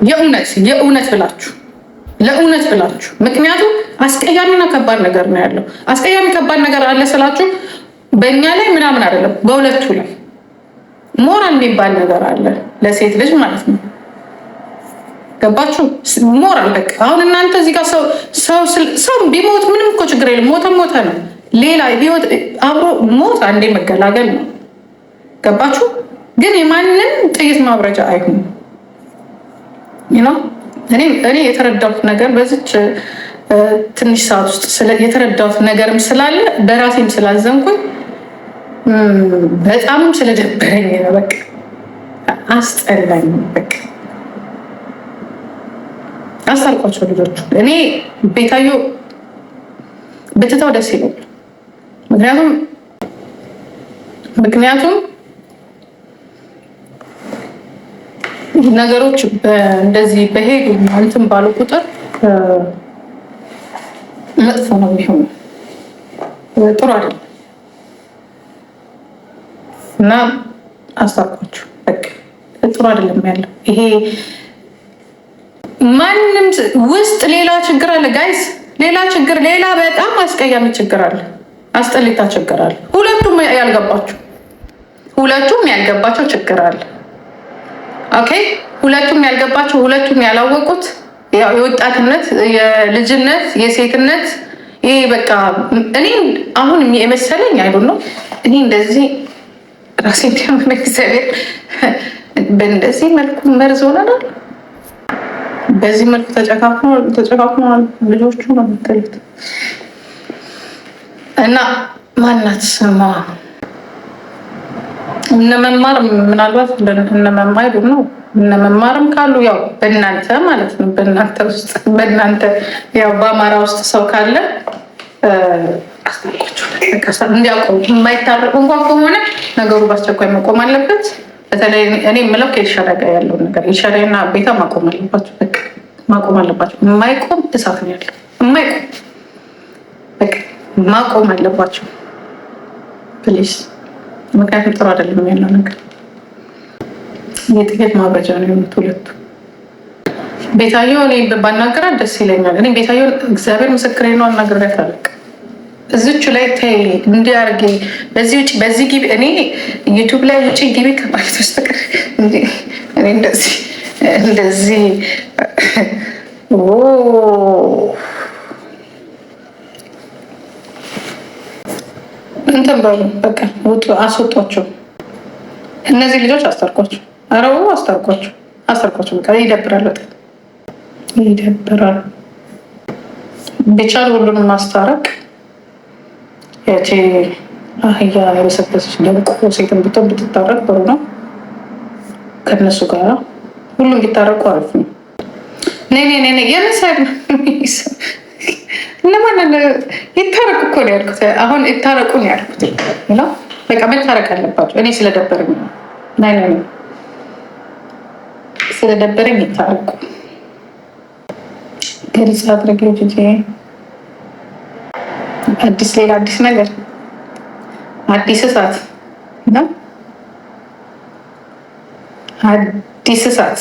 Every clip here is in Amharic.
የእውነት ብላችሁ ለእውነት ብላችሁ። ምክንያቱም አስቀያሚና ከባድ ነገር ነው ያለው። አስቀያሚ ከባድ ነገር አለ ስላችሁ በእኛ ላይ ምናምን አይደለም፣ በሁለቱ ላይ ሞራል የሚባል ነገር አለ ለሴት ልጅ ማለት ነው። ገባችሁ? ሞራል በቃ አሁን እናንተ እዚህ ጋር ሰው ቢሞት ምንም እኮ ችግር የለም። ሞተ ነው። ሌላ ህይወት አብሮ ሞት አንዴ መገላገል ነው። ገባችሁ? ግን የማንም ጥይት ማብረጃ አይሁን ነው። እኔ የተረዳሁት ነገር በዚች ትንሽ ሰዓት ውስጥ የተረዳሁት ነገርም ስላለ በራሴም ስላዘንኩኝ በጣምም ስለደበረኝ ነው። በቃ አስጠላኝ። በቃ አስታርቋቸው ልጆቹ። እኔ ቤታዮ ብትተው ደስ ይለኛል። ምክንያቱም ነገሮች እንደዚህ በሄዱ እንትን ባሉ ቁጥር መጥፎ ነው የሚሆኑ፣ ጥሩ አይደለም እና አስታርቋቸው። በቃ ጥሩ አይደለም ያለው ይሄ። ማንም ውስጥ ሌላ ችግር አለ ጋይስ፣ ሌላ በጣም አስቀያሚ ችግር አለ፣ አስጠሊታ ችግር አለ። ሁለቱም ያልገባቸው ችግር አለ። ኦኬ፣ ሁለቱም ያላወቁት የወጣትነት፣ የልጅነት፣ የሴትነት ይሄ በቃ እኔ አሁን የመሰለኝ አይዶን ነው። እኔ እንደዚህ ራሴ ቢሆን እግዚአብሔር በእንደዚህ መልኩ መርዝ ሆነናል። በዚህ መልኩ ተጨካክነዋል ልጆቹ ነው የምትሉት። እና ማናት ስማ እነመማር ምናልባት እነመማር ነው። እነመማርም ካሉ ያው በእናንተ ማለት ነው፣ በእናንተ ውስጥ በእናንተ ያው በአማራ ውስጥ ሰው ካለ አስታውቋቸው እንዲያውቁ። የማይታረቁ እንኳን ከሆነ ነገሩ በአስቸኳይ መቆም አለበት። በተለይ እኔ የምለው ከኢሻራ ጋር ያለውን ነገር ኢሻራና ቤታ ማቆም አለባቸው። በቃ ማቆም አለባቸው። የማይቆም እሳት ነው ያለው። የማይቆም በቃ ማቆም አለባቸው ፕሊዝ። ምክንያቱም ጥሩ አይደለም ያለው ነገር። የጥቂት ማብረጃ ነው የሆኑት ሁለቱ። ቤታዮ እኔ ባናገራት ደስ ይለኛል። እኔ ቤታዮን እግዚአብሔር ምስክሬ ነው አናግሬያት አለቅ እዚቹ ላይ ተይ እንዲያርጊ በዚህ ውጭ በዚህ ግቢ እኔ ዩቱብ ላይ ውጭ ግቢ ከማለት በስተቀር እኔ እንደዚህ እንትን በሉ በቃ ውጡ፣ አስወጧቸው። እነዚህ ልጆች አስታርቋቸው። አረቡ አስታርቋቸው። በቃ ይደብራል፣ በጣም ይደብራል። ቢቻል ሁሉንም ማስታረቅ ያቺ አህያ የበሰበሰች ደንቆ ሴትን ብትሆን ብትታረቅ ጥሩ ነው። ከነሱ ጋር ሁሉም ቢታረቁ አሪፍ ነው። የመሳድ እነማን ይታረቁ እኮ ነው ያልኩት። አሁን ይታረቁ ነው ያልኩት። በቃ መታረቅ አለባቸው። እኔ ስለደበረኝ ይታረቁ። ግልጽ አድርግ ልጅ። ሌላ አዲስ ነገር፣ አዲስ እሳት ነው። አዲስ እሳት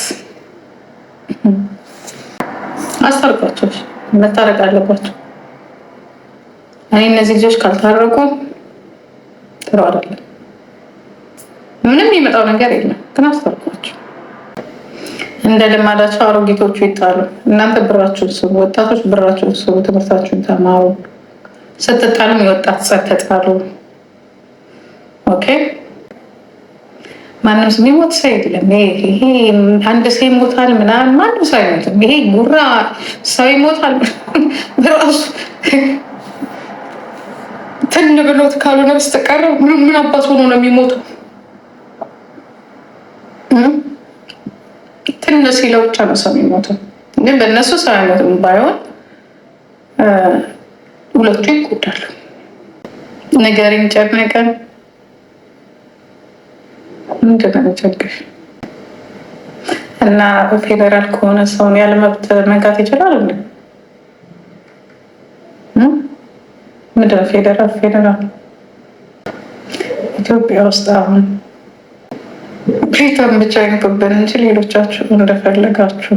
አስታርቋቸው። መታረቅ አለባቸው። እኔ እነዚህ ልጆች ካልታረቁ ጥሩ አይደለም። ምንም የሚመጣው ነገር የለም፣ ግን አስታርቋቸው። እንደ ልማዳቸው አሮጊቶቹ ይጣሉ። እናንተ ብራችሁን ስሩ፣ ወጣቶች ብራችሁን ስሩ፣ ትምህርታችሁን ተማሩ። ስትጣሉም የወጣት ጸጥ ተጣሉ። ኦኬ፣ ማንም ሰው የሚሞት ሰው የለም። ይሄ አንድ ሰው ይሞታል ምናምን፣ ማንም ሰው አይሞትም። ይሄ ጉራ ሰው ይሞታል በራሱ ትን ብሎት ካልሆነ በስተቀር ምን አባት ሆኖ ነው የሚሞተው? ትን ሲለው ብቻ ነው ሰው የሚሞተው። ግን በእነሱ ሰው አይሞትም። ባይሆን ሁለቱ ይጎዳሉ። ነገሬን ጨነቀን። ምንድን ነው ቸግር? እና ፌዴራል ከሆነ ሰውን ያለ መብት መንካት ይችላል እንዴ? ምንድን ነው ፌዴራል ኢትዮጵያ ውስጥ አሁን ቤቷን ብቻ ይንኩብን እንጂ ሌሎቻችሁ እንደፈለጋችሁ።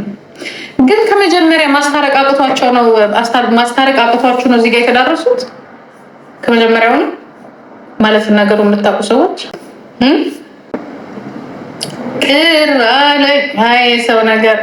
ግን ከመጀመሪያ ማስታረቅ አቅቷቸው ነው እዚህ ጋር የተዳረሱት። ከመጀመሪያው ማለት ነገሩ የምታውቁ ሰዎች ቅር አለኝ። አይ ሰው ነገር